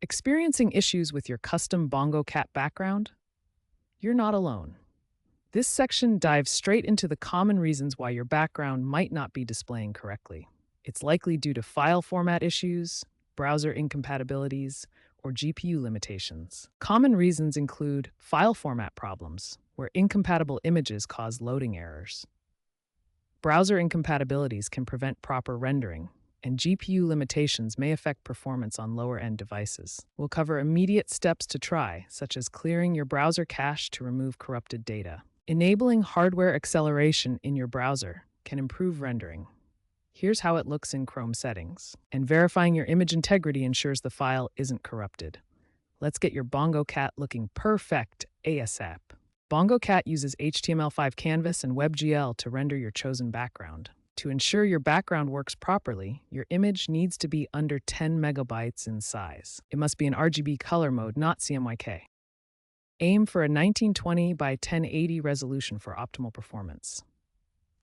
Experiencing issues with your custom Bongo Cat background? You're not alone. This section dives straight into the common reasons why your background might not be displaying correctly. It's likely due to file format issues, browser incompatibilities, or GPU limitations. Common reasons include file format problems, where incompatible images cause loading errors. Browser incompatibilities can prevent proper rendering, and GPU limitations may affect performance on lower-end devices. We'll cover immediate steps to try, such as clearing your browser cache to remove corrupted data. Enabling hardware acceleration in your browser can improve rendering. Here's how it looks in Chrome settings. And verifying your image integrity ensures the file isn't corrupted. Let's get your Bongo Cat looking perfect ASAP. Bongo Cat uses HTML5 Canvas and WebGL to render your chosen background. To ensure your background works properly, your image needs to be under 10 megabytes in size. It must be in RGB color mode, not CMYK. Aim for a 1920 by 1080 resolution for optimal performance.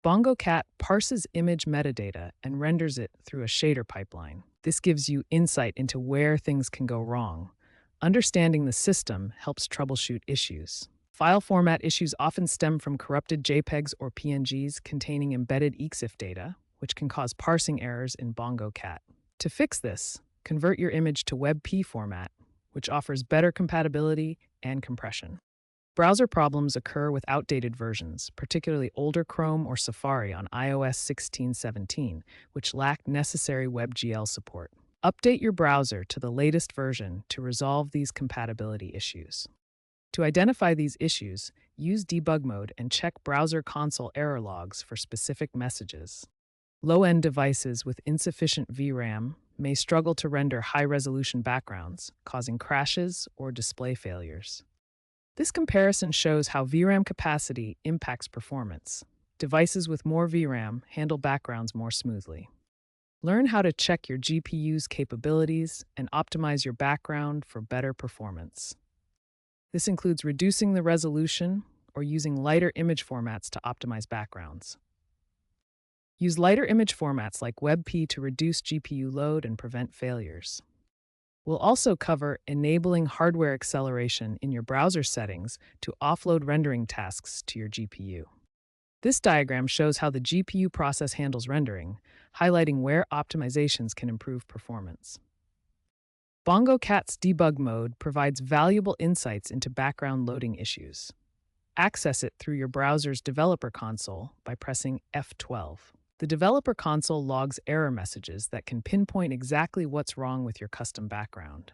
Bongo Cat parses image metadata and renders it through a shader pipeline. This gives you insight into where things can go wrong. Understanding the system helps troubleshoot issues. File format issues often stem from corrupted JPEGs or PNGs containing embedded EXIF data, which can cause parsing errors in Bongo Cat. To fix this, convert your image to WebP format, which offers better compatibility and compression. Browser problems occur with outdated versions, particularly older Chrome or Safari on iOS 16-17, which lack necessary WebGL support. Update your browser to the latest version to resolve these compatibility issues. To identify these issues, use debug mode and check browser console error logs for specific messages. Low-end devices with insufficient VRAM may struggle to render high-resolution backgrounds, causing crashes or display failures. This comparison shows how VRAM capacity impacts performance. Devices with more VRAM handle backgrounds more smoothly. Learn how to check your GPU's capabilities and optimize your background for better performance. This includes reducing the resolution or using lighter image formats to optimize backgrounds. Use lighter image formats like WebP to reduce GPU load and prevent failures. We'll also cover enabling hardware acceleration in your browser settings to offload rendering tasks to your GPU. This diagram shows how the GPU process handles rendering, highlighting where optimizations can improve performance. Bongo Cat's debug mode provides valuable insights into background loading issues. Access it through your browser's developer console by pressing F12. The developer console logs error messages that can pinpoint exactly what's wrong with your custom background.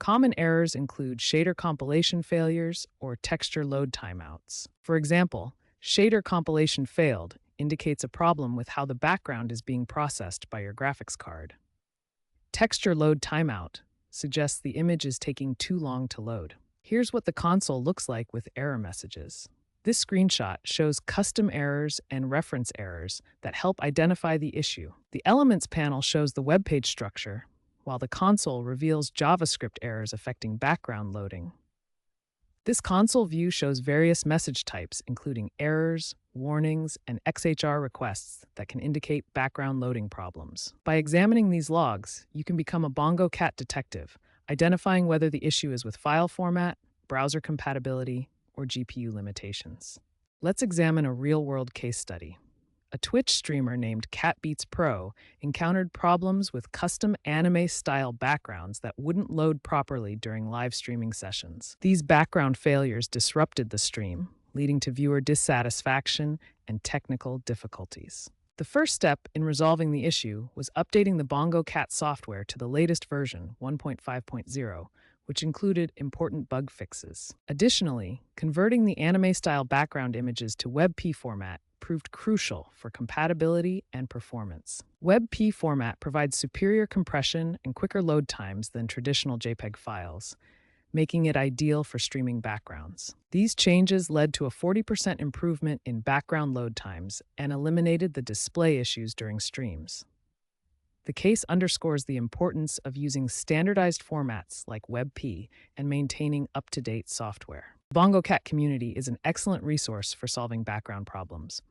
Common errors include shader compilation failures or texture load timeouts. For example, shader compilation failed indicates a problem with how the background is being processed by your graphics card. Texture load timeout suggests the image is taking too long to load. Here's what the console looks like with error messages. This screenshot shows custom errors and reference errors that help identify the issue. The Elements panel shows the web page structure, while the console reveals JavaScript errors affecting background loading. This console view shows various message types, including errors, warnings, and XHR requests that can indicate background loading problems. By examining these logs, you can become a Bongo Cat detective, identifying whether the issue is with file format, browser compatibility, or GPU limitations. Let's examine a real-world case study. A Twitch streamer named CatBeatsPro encountered problems with custom anime-style backgrounds that wouldn't load properly during live streaming sessions. These background failures disrupted the stream, leading to viewer dissatisfaction and technical difficulties. The first step in resolving the issue was updating the Bongo Cat software to the latest version, 1.5.0, which included important bug fixes. Additionally, converting the anime-style background images to WebP format proved crucial for compatibility and performance. WebP format provides superior compression and quicker load times than traditional JPEG files, making it ideal for streaming backgrounds. These changes led to a 40% improvement in background load times and eliminated the display issues during streams. The case underscores the importance of using standardized formats like WebP and maintaining up-to-date software. The Bongo Cat community is an excellent resource for solving background problems.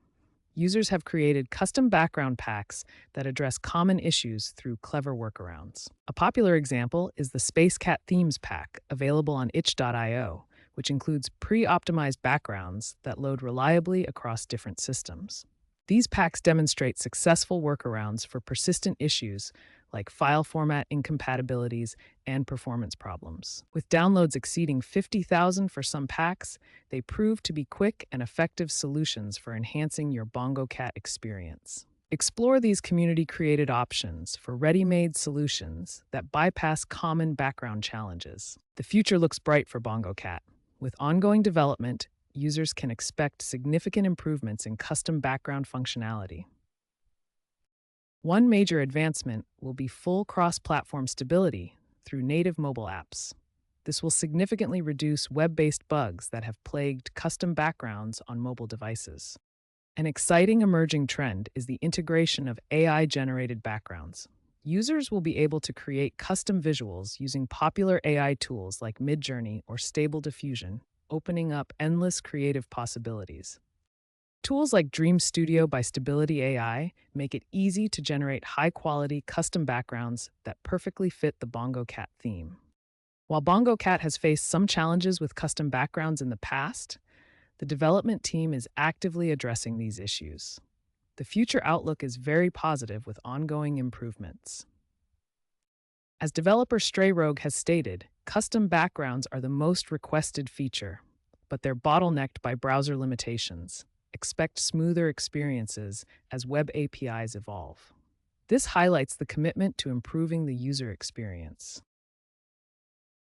Users have created custom background packs that address common issues through clever workarounds. A popular example is the Space Cat Themes pack, available on itch.io, which includes pre-optimized backgrounds that load reliably across different systems. These packs demonstrate successful workarounds for persistent issues like file format incompatibilities and performance problems. With downloads exceeding 50,000 for some packs, they prove to be quick and effective solutions for enhancing your Bongo Cat experience. Explore these community-created options for ready-made solutions that bypass common background challenges. The future looks bright for Bongo Cat. With ongoing development, users can expect significant improvements in custom background functionality. One major advancement will be full cross-platform stability through native mobile apps. This will significantly reduce web-based bugs that have plagued custom backgrounds on mobile devices. An exciting emerging trend is the integration of AI-generated backgrounds. Users will be able to create custom visuals using popular AI tools like Midjourney or Stable Diffusion, opening up endless creative possibilities. Tools like Dream Studio by Stability AI make it easy to generate high-quality custom backgrounds that perfectly fit the Bongo Cat theme. While Bongo Cat has faced some challenges with custom backgrounds in the past, the development team is actively addressing these issues. The future outlook is very positive with ongoing improvements. As developer Stray Rogue has stated, custom backgrounds are the most requested feature, but they're bottlenecked by browser limitations. Expect smoother experiences as web APIs evolve. This highlights the commitment to improving the user experience.